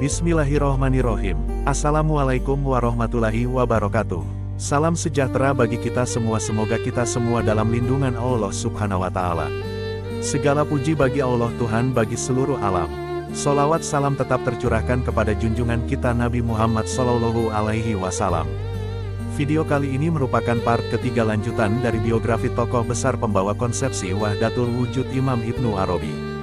Bismillahirrohmanirrohim. Assalamualaikum warahmatullahi wabarakatuh. Salam sejahtera bagi kita semua, semoga kita semua dalam lindungan Allah Subhanahu wa Ta'ala. Segala puji bagi Allah Tuhan bagi seluruh alam. Sholawat salam tetap tercurahkan kepada junjungan kita Nabi Muhammad Sallallahu Alaihi Wasallam. Video kali ini merupakan part ketiga lanjutan dari biografi tokoh besar pembawa konsepsi Wahdatul Wujud Imam Ibnu Arabi.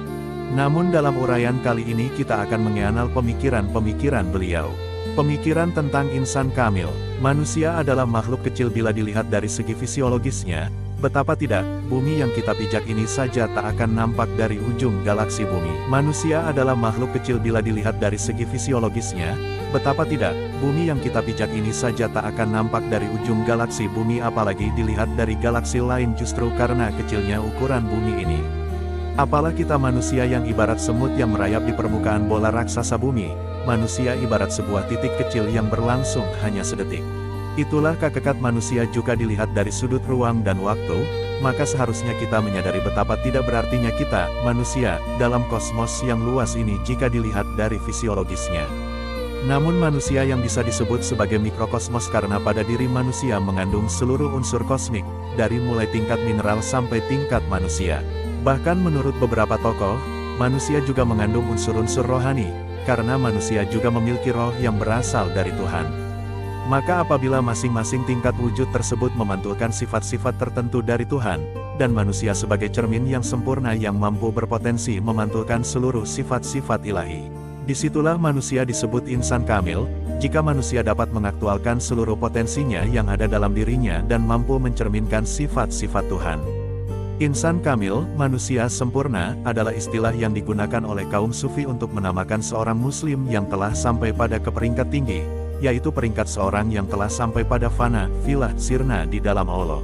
Namun dalam uraian kali ini kita akan mengenal pemikiran-pemikiran beliau. Pemikiran tentang insan kamil. Manusia adalah makhluk kecil bila dilihat dari segi fisiologisnya. Betapa tidak, bumi yang kita pijak ini saja tak akan nampak dari ujung galaksi bumi. Manusia adalah makhluk kecil bila dilihat dari segi fisiologisnya. Betapa tidak, bumi yang kita pijak ini saja tak akan nampak dari ujung galaksi bumi, apalagi dilihat dari galaksi lain justru karena kecilnya ukuran bumi ini. Apalah kita manusia yang ibarat semut yang merayap di permukaan bola raksasa bumi. Manusia ibarat sebuah titik kecil yang berlangsung hanya sedetik. Itulah hakikat manusia juga dilihat dari sudut ruang dan waktu, maka seharusnya kita menyadari betapa tidak berartinya kita, manusia, dalam kosmos yang luas ini jika dilihat dari fisiologisnya. Namun manusia yang bisa disebut sebagai mikrokosmos karena pada diri manusia mengandung seluruh unsur kosmik, dari mulai tingkat mineral sampai tingkat manusia. Bahkan menurut beberapa tokoh, manusia juga mengandung unsur-unsur rohani, karena manusia juga memiliki roh yang berasal dari Tuhan. Maka apabila masing-masing tingkat wujud tersebut memantulkan sifat-sifat tertentu dari Tuhan, dan manusia sebagai cermin yang sempurna yang mampu berpotensi memantulkan seluruh sifat-sifat ilahi, disitulah manusia disebut insan kamil, jika manusia dapat mengaktualkan seluruh potensinya yang ada dalam dirinya dan mampu mencerminkan sifat-sifat Tuhan. Insan kamil, manusia sempurna, adalah istilah yang digunakan oleh kaum sufi untuk menamakan seorang muslim yang telah sampai pada peringkat tinggi, yaitu peringkat seorang yang telah sampai pada fana, filah, sirna di dalam Allah.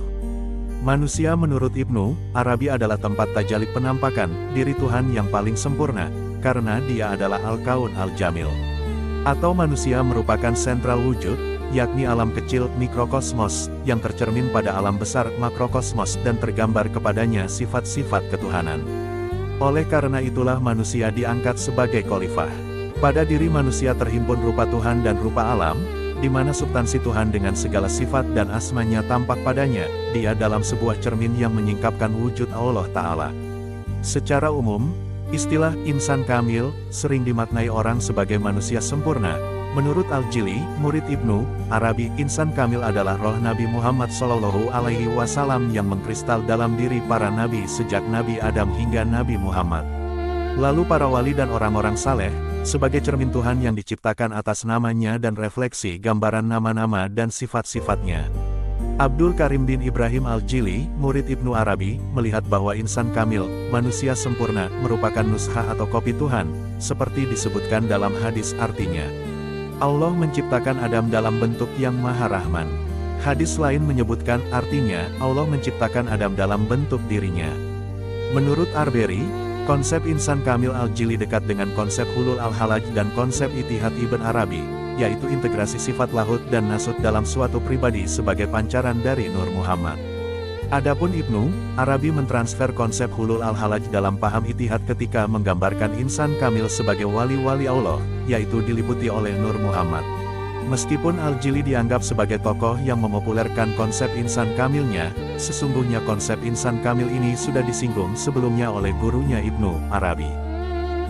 Manusia menurut Ibnu Arabi adalah tempat tajalli penampakan diri Tuhan yang paling sempurna, karena dia adalah Al-Kaun Al-Jamil. Atau manusia merupakan sentral wujud, yakni alam kecil, mikrokosmos, yang tercermin pada alam besar, makrokosmos, dan tergambar kepadanya sifat-sifat ketuhanan. Oleh karena itulah manusia diangkat sebagai khalifah. Pada diri manusia terhimpun rupa Tuhan dan rupa alam, di mana substansi Tuhan dengan segala sifat dan asmanya tampak padanya, dia dalam sebuah cermin yang menyingkapkan wujud Allah Ta'ala. Secara umum, istilah insan kamil sering dimaknai orang sebagai manusia sempurna. Menurut Al-Jili, murid Ibnu Arabi, insan kamil adalah roh Nabi Muhammad Sallallahu Alaihi Wasallam yang mengkristal dalam diri para nabi sejak Nabi Adam hingga Nabi Muhammad. Lalu para wali dan orang-orang saleh, sebagai cermin Tuhan yang diciptakan atas namanya dan refleksi gambaran nama-nama dan sifat-sifatnya. Abdul Karim bin Ibrahim Al-Jili, murid Ibnu Arabi, melihat bahwa insan kamil, manusia sempurna, merupakan nushah atau kopi Tuhan, seperti disebutkan dalam hadis artinya. Allah menciptakan Adam dalam bentuk yang maha rahman. Hadis lain menyebutkan artinya, Allah menciptakan Adam dalam bentuk dirinya. Menurut Arberi, konsep insan kamil Al-Jili dekat dengan konsep hulul al-halaj dan konsep Ittihad Ibn Arabi, yaitu integrasi sifat lahut dan nasut dalam suatu pribadi sebagai pancaran dari Nur Muhammad. Adapun Ibnu Arabi mentransfer konsep hulul al-halaj dalam paham Ittihad ketika menggambarkan insan kamil sebagai wali-wali Allah, yaitu diliputi oleh Nur Muhammad. Meskipun Al-Jili dianggap sebagai tokoh yang memopulerkan konsep insan kamilnya, sesungguhnya konsep insan kamil ini sudah disinggung sebelumnya oleh gurunya Ibnu Arabi.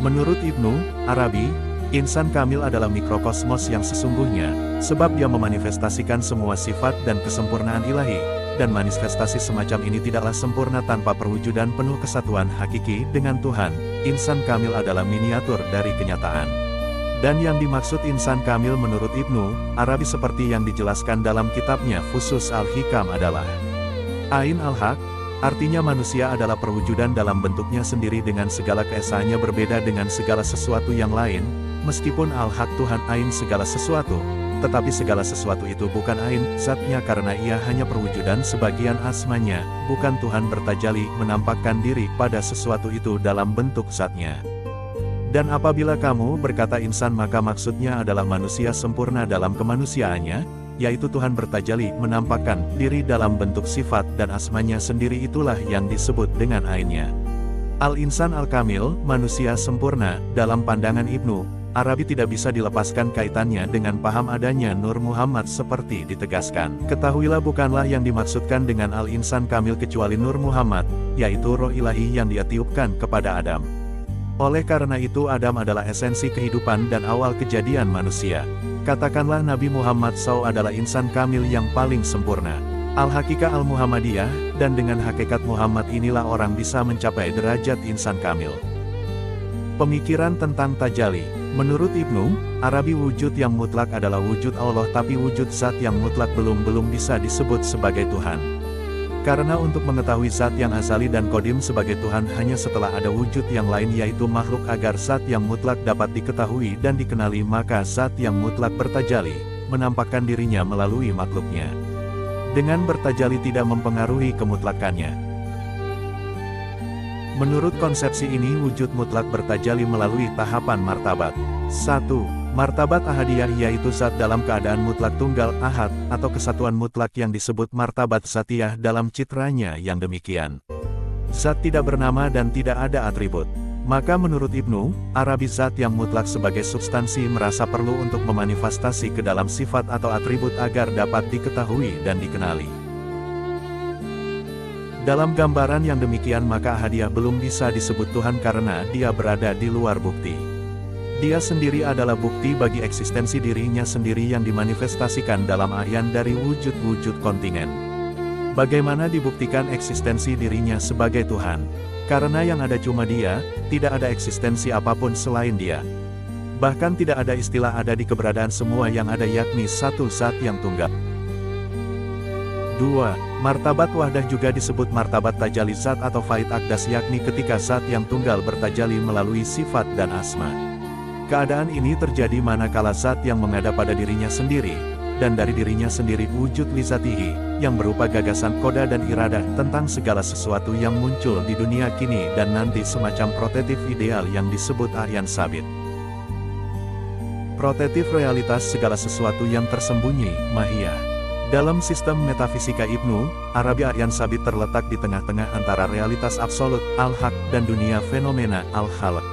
Menurut Ibnu Arabi, insan kamil adalah mikrokosmos yang sesungguhnya, sebab dia memanifestasikan semua sifat dan kesempurnaan ilahi, dan manifestasi semacam ini tidaklah sempurna tanpa perwujudan penuh kesatuan hakiki dengan Tuhan. Insan kamil adalah miniatur dari kenyataan. Dan yang dimaksud insan kamil menurut Ibnu Arabi seperti yang dijelaskan dalam kitabnya Fusus Al-Hikam adalah Ain Al-Haq, artinya manusia adalah perwujudan dalam bentuknya sendiri dengan segala keesaannya berbeda dengan segala sesuatu yang lain, meskipun Al-Haq Tuhan Ain segala sesuatu, tetapi segala sesuatu itu bukan Ain zatnya karena ia hanya perwujudan sebagian asmanya, bukan Tuhan bertajali menampakkan diri pada sesuatu itu dalam bentuk zatnya. Dan apabila kamu berkata insan maka maksudnya adalah manusia sempurna dalam kemanusiaannya, yaitu Tuhan bertajali menampakkan diri dalam bentuk sifat dan asmanya sendiri, itulah yang disebut dengan Ainnya. Al-Insan Al-Kamil, manusia sempurna, dalam pandangan Ibnu Arabi tidak bisa dilepaskan kaitannya dengan paham adanya Nur Muhammad seperti ditegaskan. Ketahuilah bukanlah yang dimaksudkan dengan al-insan kamil kecuali Nur Muhammad, yaitu roh ilahi yang dia tiupkan kepada Adam. Oleh karena itu Adam adalah esensi kehidupan dan awal kejadian manusia. Katakanlah Nabi Muhammad SAW adalah insan kamil yang paling sempurna. Al-Hakikah Al-Muhammadiyah, dan dengan hakikat Muhammad inilah orang bisa mencapai derajat insan kamil. Pemikiran tentang tajalli. Menurut Ibnu Arabi, wujud yang mutlak adalah wujud Allah, tapi wujud zat yang mutlak belum bisa disebut sebagai Tuhan. Karena untuk mengetahui zat yang azali dan qadim sebagai Tuhan hanya setelah ada wujud yang lain yaitu makhluk. Agar zat yang mutlak dapat diketahui dan dikenali, maka zat yang mutlak bertajalli, menampakkan dirinya melalui makhluknya. Dengan bertajalli tidak mempengaruhi kemutlakannya. Menurut konsepsi ini wujud mutlak bertajalli melalui tahapan martabat. 1. Martabat ahadiyah, yaitu zat dalam keadaan mutlak tunggal ahad, atau kesatuan mutlak yang disebut martabat zatiyah dalam citranya yang demikian. Zat tidak bernama dan tidak ada atribut. Maka menurut Ibnu Arabi, zat yang mutlak sebagai substansi merasa perlu untuk memanifestasi ke dalam sifat atau atribut agar dapat diketahui dan dikenali. Dalam gambaran yang demikian maka ahadiyah belum bisa disebut Tuhan karena dia berada di luar bukti. Dia sendiri adalah bukti bagi eksistensi dirinya sendiri yang dimanifestasikan dalam ayan dari wujud-wujud kontingen. Bagaimana dibuktikan eksistensi dirinya sebagai Tuhan? Karena yang ada cuma dia, tidak ada eksistensi apapun selain dia. Bahkan tidak ada istilah ada di keberadaan semua yang ada, yakni satu zat yang tunggal. 2. Martabat wahdah juga disebut martabat tajalli zat atau faid akdas, yakni ketika zat yang tunggal bertajalli melalui sifat dan asma. Keadaan ini terjadi manakala zat yang mengada pada dirinya sendiri, dan dari dirinya sendiri wujud lizatihi, yang berupa gagasan koda dan iradah tentang segala sesuatu yang muncul di dunia kini dan nanti, semacam prototipe ideal yang disebut aryan sabit. Prototipe realitas segala sesuatu yang tersembunyi, mahiyah. Dalam sistem metafisika Ibnu Arabi, aryan sabit terletak di tengah-tengah antara realitas absolut, al-haq, dan dunia fenomena, al-khalq.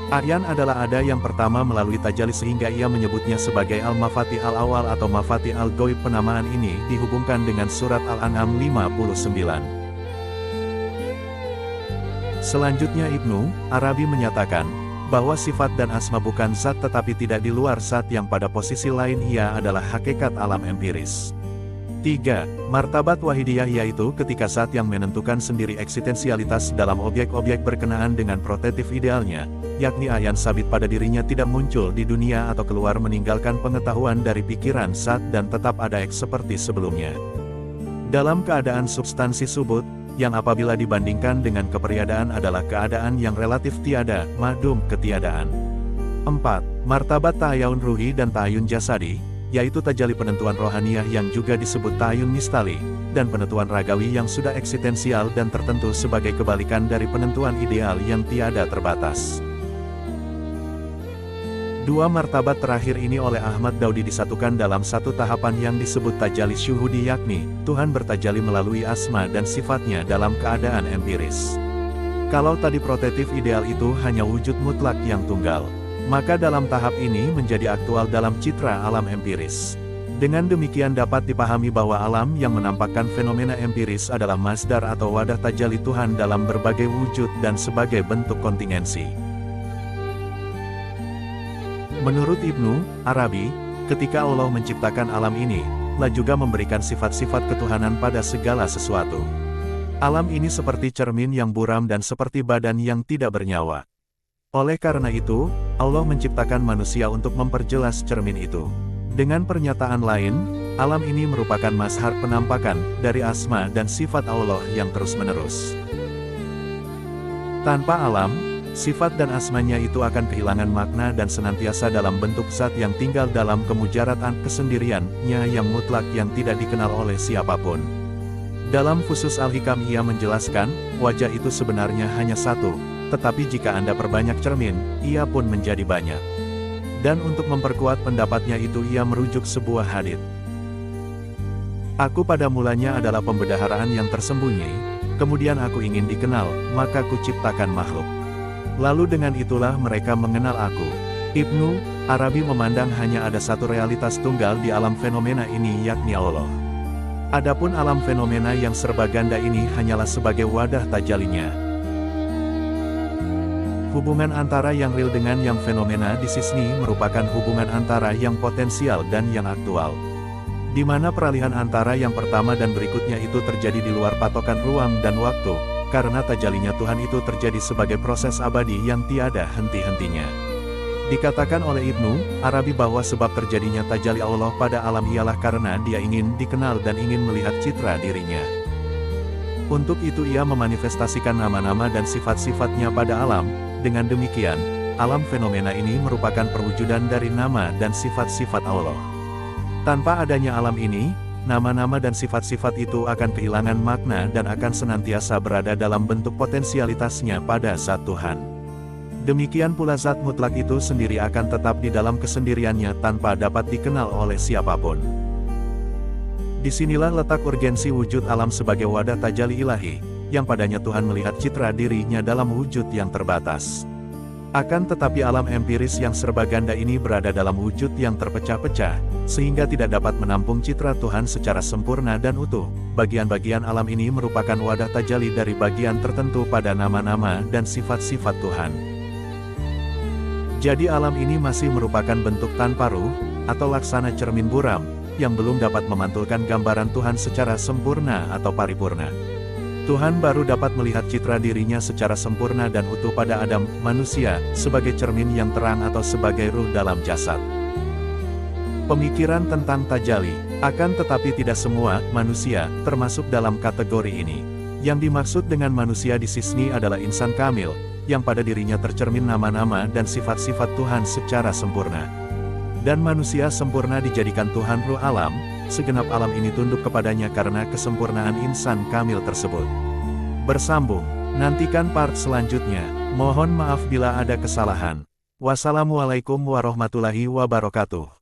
Aryan adalah ada yang pertama melalui tajalli sehingga ia menyebutnya sebagai al-mafati al-awal atau mafati al-goib. Penamaan ini dihubungkan dengan surat Al-An'am 59. Selanjutnya Ibnu Arabi menyatakan bahwa sifat dan asma bukan zat tetapi tidak di luar zat, yang pada posisi lain ia adalah hakikat alam empiris. 3. Martabat wahidiyah, yaitu ketika zat yang menentukan sendiri eksistensialitas dalam objek-objek berkenaan dengan prototipe idealnya, yakni ayan sabit pada dirinya, tidak muncul di dunia atau keluar meninggalkan pengetahuan dari pikiran zat dan tetap ada seperti sebelumnya. Dalam keadaan substansi subut, yang apabila dibandingkan dengan keperiadaan adalah keadaan yang relatif tiada, mahdum, ketiadaan. 4. Martabat ta'ayun ruhi dan ta'ayun jasadi, yaitu tajalli penentuan rohaniyah yang juga disebut ta'ayun mistali, dan penentuan ragawi yang sudah eksistensial dan tertentu sebagai kebalikan dari penentuan ideal yang tiada terbatas. 2 martabat terakhir ini oleh Ahmad Daudi disatukan dalam satu tahapan yang disebut tajalli syuhudi, yakni Tuhan bertajalli melalui asma dan sifatnya dalam keadaan empiris. Kalau tadi prototipe ideal itu hanya wujud mutlak yang tunggal, maka dalam tahap ini menjadi aktual dalam citra alam empiris. Dengan demikian dapat dipahami bahwa alam yang menampakkan fenomena empiris adalah masdar atau wadah tajalli Tuhan dalam berbagai wujud dan sebagai bentuk kontingensi. Menurut Ibnu Arabi, ketika Allah menciptakan alam ini, Allah juga memberikan sifat-sifat ketuhanan pada segala sesuatu. Alam ini seperti cermin yang buram dan seperti badan yang tidak bernyawa. Oleh karena itu, Allah menciptakan manusia untuk memperjelas cermin itu. Dengan pernyataan lain, alam ini merupakan mazhar penampakan dari asma dan sifat Allah yang terus-menerus. Tanpa alam, sifat dan asmanya itu akan kehilangan makna dan senantiasa dalam bentuk zat yang tinggal dalam kemujaratan kesendiriannya yang mutlak yang tidak dikenal oleh siapapun. Dalam Fusus Al-Hikam ia menjelaskan, wajah itu sebenarnya hanya satu, tetapi jika Anda perbanyak cermin, ia pun menjadi banyak. Dan untuk memperkuat pendapatnya itu ia merujuk sebuah hadits. Aku pada mulanya adalah pembendaharaan yang tersembunyi, kemudian aku ingin dikenal, maka kuciptakan makhluk. Lalu dengan itulah mereka mengenal aku. Ibnu Arabi memandang hanya ada satu realitas tunggal di alam fenomena ini, yakni Allah. Adapun alam fenomena yang serba ganda ini hanyalah sebagai wadah tajalinya. Hubungan antara yang real dengan yang fenomena di sini merupakan hubungan antara yang potensial dan yang aktual, di mana peralihan antara yang pertama dan berikutnya itu terjadi di luar patokan ruang dan waktu, karena tajalinya Tuhan itu terjadi sebagai proses abadi yang tiada henti-hentinya. Dikatakan oleh Ibnu Arabi bahwa sebab terjadinya tajali Allah pada alam ialah karena dia ingin dikenal dan ingin melihat citra dirinya. Untuk itu ia memanifestasikan nama-nama dan sifat-sifatnya pada alam. Dengan demikian, alam fenomena ini merupakan perwujudan dari nama dan sifat-sifat Allah. Tanpa adanya alam ini, nama-nama dan sifat-sifat itu akan kehilangan makna dan akan senantiasa berada dalam bentuk potensialitasnya pada zat Tuhan. Demikian pula zat mutlak itu sendiri akan tetap di dalam kesendiriannya tanpa dapat dikenal oleh siapapun. Disinilah letak urgensi wujud alam sebagai wadah tajali ilahi, yang padanya Tuhan melihat citra dirinya dalam wujud yang terbatas. Akan tetapi alam empiris yang serba ganda ini berada dalam wujud yang terpecah-pecah, sehingga tidak dapat menampung citra Tuhan secara sempurna dan utuh. Bagian-bagian alam ini merupakan wadah tajali dari bagian tertentu pada nama-nama dan sifat-sifat Tuhan. Jadi alam ini masih merupakan bentuk tanpa ruh, atau laksana cermin buram, yang belum dapat memantulkan gambaran Tuhan secara sempurna atau paripurna. Tuhan baru dapat melihat citra dirinya secara sempurna dan utuh pada Adam, manusia, sebagai cermin yang terang atau sebagai ruh dalam jasad. Pemikiran tentang tajali, akan tetapi tidak semua manusia termasuk dalam kategori ini. Yang dimaksud dengan manusia di sini adalah insan kamil, yang pada dirinya tercermin nama-nama dan sifat-sifat Tuhan secara sempurna. Dan manusia sempurna dijadikan Tuhan ruh alam, segenap alam ini tunduk kepadanya karena kesempurnaan insan kamil tersebut. Bersambung, nantikan part selanjutnya. Mohon maaf bila ada kesalahan. Wassalamualaikum warahmatullahi wabarakatuh.